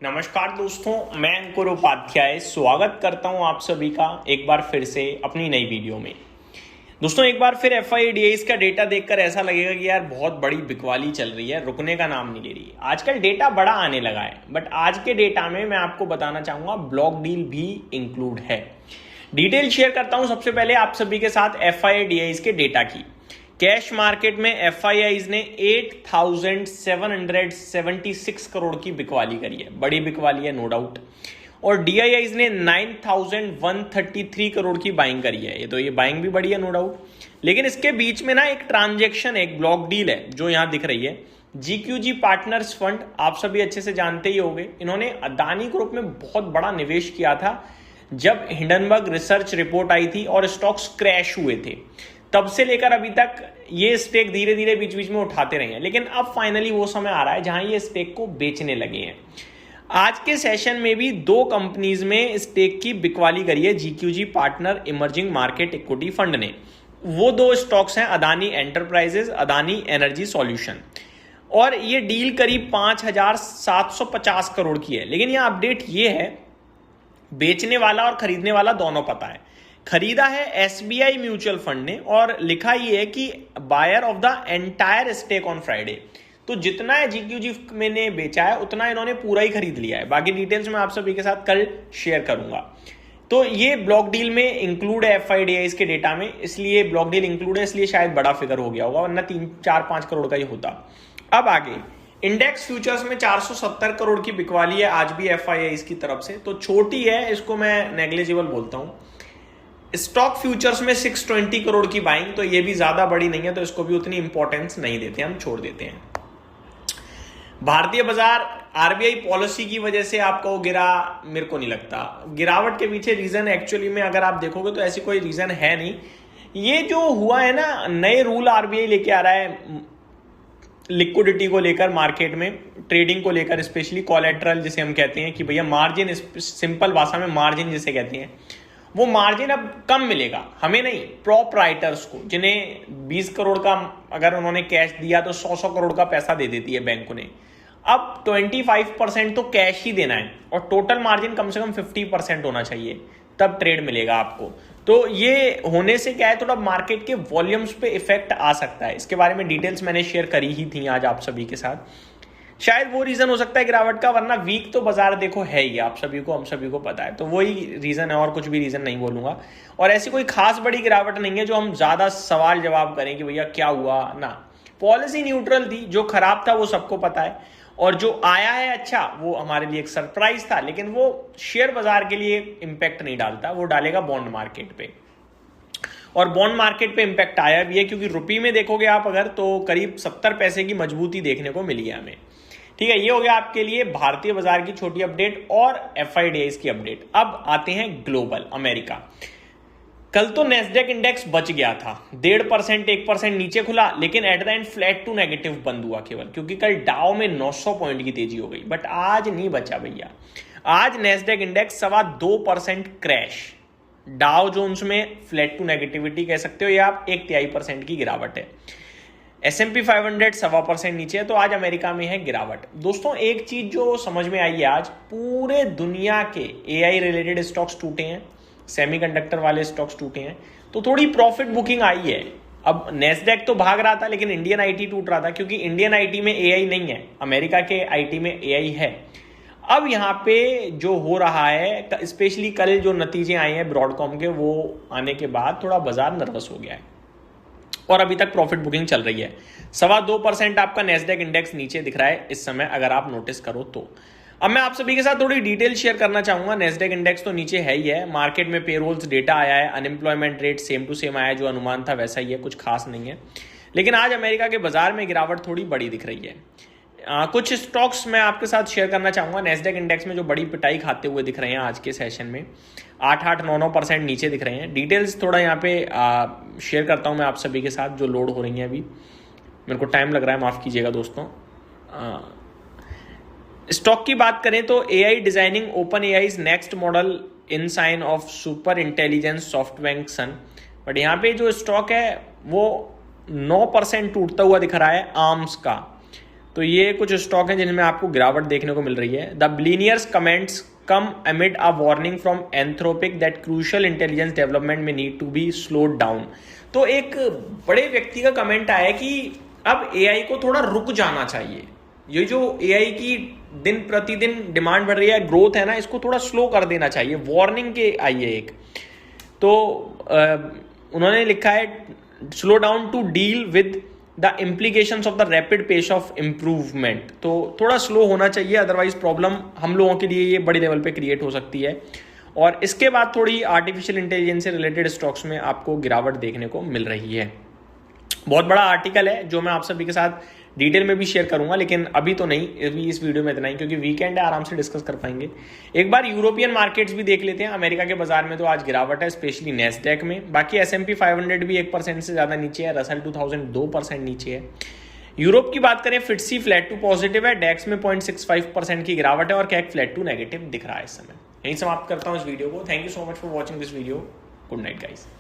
नमस्कार दोस्तों, मैं अंकुर उपाध्याय स्वागत करता हूं आप सभी का एक बार फिर से अपनी नई वीडियो में। दोस्तों, एक बार फिर एफआईडीआईज का डेटा देखकर ऐसा लगेगा कि यार बहुत बड़ी बिकवाली चल रही है, रुकने का नाम नहीं ले रही। आजकल डेटा बड़ा आने लगा है, बट आज के डेटा में मैं आपको बताना चाहूंगा ब्लॉक डील भी इंक्लूड है। डिटेल शेयर करता हूं सबसे पहले आप सभी के साथ एफआईडीआईज के डेटा की। कैश मार्केट में एफआईआईज ने 8,776 करोड़ की बिकवाली करी है, बड़ी बिकवाली है नो डाउट। और डीआईआईज ने 9,133 करोड़ की बाइंग करी है, ये बाइंग भी बड़ी है नो डाउट। लेकिन इसके बीच में ना एक ट्रांजेक्शन, एक ब्लॉक डील है जो यहां दिख रही है। जीक्यूजी पार्टनर्स फंड आप सभी अच्छे से जानते ही होंगे, इन्होंने अदानी ग्रुप में बहुत बड़ा निवेश किया था जब हिंडनबर्ग रिसर्च रिपोर्ट आई थी और स्टॉक्स क्रैश हुए थे। तब से लेकर अभी तक ये स्टेक धीरे धीरे बीच बीच में उठाते रहे हैं, लेकिन अब फाइनली वो समय आ रहा है जहां ये स्टेक को बेचने लगे हैं। आज के सेशन में भी दो कंपनीज में स्टेक की बिकवाली करी है GQG partner emerging market equity fund ने। वो दो स्टॉक्स हैं Adani enterprises, Adani energy solution, और ये डील करीब 5,750 करोड़ की है। लेकिन यह अपडेट ये है, बेचने वाला और खरीदने वाला दोनों पता है। खरीदा है एसबीआई म्यूचुअल फंड ने और लिखा ये है कि buyer of the entire stake on Friday. तो जितना है जीक्यूजी मैंने बेचा है उतना इन्होंने पूरा ही खरीद लिया है। बाकी डिटेल्स मैं आप सभी के साथ कल शेयर करूंगा। तो ये ब्लॉक डील में इंक्लूड है एफआईडीआईज के डेटा में, इसलिए ब्लॉक डील इंक्लूड है, इसलिए शायद बड़ा फिगर हो गया होगा, वरना 3-4-5 करोड़ का ही होता। अब आगे इंडेक्स फ्यूचर्स में 470 करोड़ की बिकवाली है आज भी एफआईआईज की तरफ से, तो छोटी है, इसको मैं नेग्लिजिबल बोलता हूं। स्टॉक फ्यूचर्स में 620 करोड़ की बाइंग, तो ये भी ज्यादा बड़ी नहीं है, तो इसको भी उतनी इंपॉर्टेंस नहीं देते, हम छोड़ देते हैं। भारतीय बाजार आरबीआई पॉलिसी की वजह से आपको गिरा, मेरे को नहीं लगता। गिरावट के पीछे रीजन एक्चुअली में अगर आप देखोगे तो ऐसी कोई रीजन है नहीं। ये जो हुआ है ना, नए रूल आरबीआई लेके आ रहा है लिक्विडिटी को लेकर, मार्केट में ट्रेडिंग को लेकर, स्पेशली कोलेटरल जिसे हम कहते हैं कि भैया मार्जिन, सिंपल भाषा में मार्जिन जिसे कहते हैं, वो मार्जिन अब कम मिलेगा, हमें नहीं, प्रोपराइटर्स को, जिन्हें 20 करोड़ का अगर उन्होंने कैश दिया तो 100 करोड़ का पैसा दे देती है बैंक उन्हें। अब 25% तो कैश ही देना है और टोटल मार्जिन कम से कम 50% होना चाहिए, तब ट्रेड मिलेगा आपको। तो ये होने से क्या है, थोड़ा मार्केट के वॉल्यूम्स पे इफेक्ट आ सकता है। इसके बारे में डिटेल्स मैंने शेयर करी ही थी आज आप सभी के साथ। शायद वो रीजन हो सकता है गिरावट का, वरना वीक तो बाजार देखो है ही, आप सभी को, हम सभी को पता है। तो वही रीजन है और कुछ भी रीजन नहीं बोलूंगा। और ऐसी कोई खास बड़ी गिरावट नहीं है जो हम ज्यादा सवाल जवाब करें कि भैया क्या हुआ ना। पॉलिसी न्यूट्रल थी, जो खराब था वो सबको पता है, और जो आया है अच्छा वो हमारे लिए एक सरप्राइज था। लेकिन वो शेयर बाजार के लिए इंपैक्ट नहीं डालता, वो डालेगा बॉन्ड मार्केट पे, और बॉन्ड मार्केट पे इंपैक्ट आया भी है, क्योंकि रुपये में देखोगे आप अगर, तो करीब 70 पैसे की मजबूती देखने को मिली है हमें। ठीक है, ये हो गया आपके लिए भारतीय बाजार की छोटी अपडेट और एफआईडीआईज की अपडेट। अब आते हैं ग्लोबल, अमेरिका। कल तो नेस्डेक इंडेक्स बच गया था, 1.5% 1% नीचे खुला, लेकिन at the end flat to negative बंद हुआ केवल, क्योंकि कल डाउ में 900 पॉइंट की तेजी हो गई। बट आज नहीं बचा भैया, आज Nasdaq index 2.25% crash, Dow Jones में फ्लैट टू नेगेटिविटी कह सकते हो, या आप 1/3% की गिरावट है। S&P 500 1.25% नीचे है, तो आज अमेरिका में है गिरावट। दोस्तों, एक चीज जो समझ में आई है, आज पूरे दुनिया के एआई रिलेटेड स्टॉक्स टूटे हैं, सेमीकंडक्टर वाले स्टॉक्स टूटे हैं, तो थोड़ी प्रॉफिट बुकिंग आई है। अब नेस्डेक तो भाग रहा था, लेकिन इंडियन आईटी टूट रहा था, क्योंकि इंडियन आईटी में एआई नहीं है, अमेरिका के आईटी में एआई है। अब यहाँ पे जो हो रहा है, स्पेशली कल जो नतीजे आए हैं ब्रॉडकॉम के, वो आने के बाद थोड़ा बाजार नर्वस हो गया है और अभी तक प्रॉफिट बुकिंग चल रही है। 2.25% आपका नेस्डेक इंडेक्स नीचे दिख रहा है इस समय, अगर आप नोटिस करो तो। अब मैं आप सभी के साथ थोड़ी डिटेल शेयर करना चाहूंगा। नेस्डेक इंडेक्स तो नीचे है ही है, मार्केट में पेरोल्स डेटा आया है, unemployment rate same to same आया है, जो अनुमान था वैसा ही है, कुछ खास नहीं है। लेकिन आज अमेरिका के बाजार में गिरावट थोड़ी बड़ी दिख रही है। कुछ स्टॉक्स मैं आपके साथ शेयर करना चाहूंगा नेस्डेक इंडेक्स में, जो बड़ी पिटाई खाते हुए दिख रहे हैं आज के सेशन में। 8-9% नीचे दिख रहे हैं। डिटेल्स थोड़ा यहाँ पे शेयर करता हूँ मैं आप सभी के साथ, जो लोड हो रही हैं अभी। मेरे को टाइम लग रहा है, माफ कीजिएगा दोस्तों। स्टॉक की बात करें तो AI designing OpenAI's next model in sign of super intelligence software soon. But यहाँ पे जो स्टॉक है वो 9% टूटता हुआ दिख रहा है आर्म्स का। तो ये कुछ स्टॉक हैं जिनमें आपको गिरावट देखने को मिल रही है। The billionaire's comments come amid a warning from Anthropic that crucial intelligence development में need to be slowed down. तो एक बड़े व्यक्ति का कमेंट आया कि अब एआई को थोड़ा रुक जाना चाहिए, ये जो एआई की दिन प्रतिदिन डिमांड बढ़ रही है, ग्रोथ है ना, इसको थोड़ा स्लो कर देना चाहिए, वार्निंग के आई है एक। तो उन्होंने लिखा है slow down to deal with the implications of the rapid pace of improvement. तो थोड़ा स्लो होना चाहिए, अदरवाइज प्रॉब्लम हम लोगों के लिए ये बड़ी लेवल पे क्रिएट हो सकती है। और इसके बाद थोड़ी आर्टिफिशियल इंटेलिजेंस से रिलेटेड स्टॉक्स में आपको गिरावट देखने को मिल रही है। बहुत बड़ा आर्टिकल है जो मैं आप सभी के साथ डिटेल में भी शेयर करूंगा, लेकिन अभी तो नहीं, अभी इस वीडियो में इतना ही, क्योंकि वीकेंड है, आराम से डिस्कस कर पाएंगे। एक बार यूरोपियन मार्केट्स भी देख लेते हैं। अमेरिका के बाजार में तो आज गिरावट है, स्पेशली नेस्डैक में। बाकी S&P 500 भी 1% से ज्यादा नीचे है, रसल 2000 2% नीचे है। यूरोप की बात करें, फिट्सी फ्लैट टू पॉजिटिव है, डेक्स में 0.65% की गिरावट है और कैक फ्लैट टू नेगेटिव दिख रहा है इस समय। यही समाप्त करता हूं इस वीडियो को। Thank you so much for watching this video. Good night guys.